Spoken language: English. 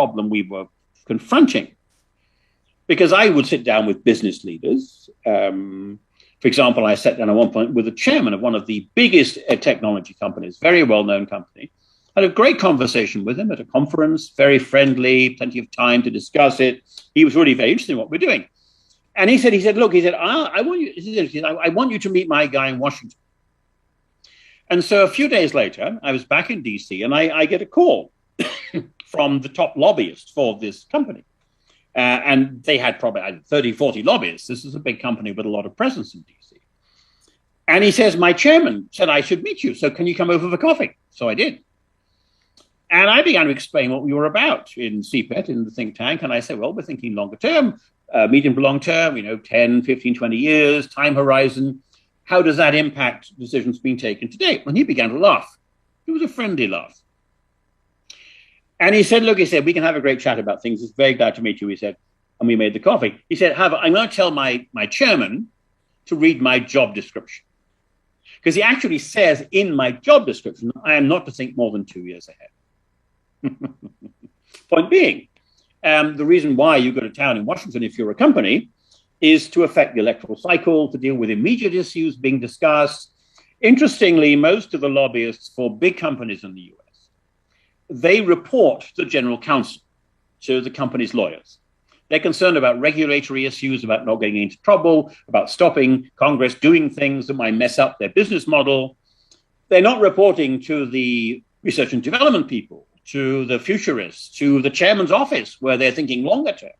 problem we were confronting. Because I would sit down with business leaders. For example, I sat down at one point with the chairman of one of the biggest technology companies, very well-known company. Had a great conversation with him at a conference, very friendly, plenty of time to discuss it. He was really very interested in what we're doing. And he said, look, I want you to meet my guy in Washington. And so a few days later, I was back in DC and I get a call from the top lobbyist for this company. And they had probably 30, 40 lobbyists. This is a big company with a lot of presence in DC. And he says, my chairman said I should meet you. So can you come over for coffee? So I did. And I began to explain what we were about in CPET, in the think tank. And I said, well, we're thinking longer term, medium to long term, 10, 15, 20 years, time horizon. How does that impact decisions being taken today? And he began to laugh. It was a friendly laugh. And he said, look, we can have a great chat about things. It's very glad to meet you, he said. And we made the coffee. He said, I'm going to tell my chairman to read my job description. Because he actually says in my job description, I am not to think more than 2 years ahead. Point being, the reason why you go to town in Washington, if you're a company, is to affect the electoral cycle, to deal with immediate issues being discussed. Interestingly, most of the lobbyists for big companies in the US, they report to the general counsel, to the company's lawyers. They're concerned about regulatory issues, about not getting into trouble, about stopping Congress doing things that might mess up their business model. They're not reporting to the research and development people, to the futurists, to the chairman's office, where they're thinking longer term.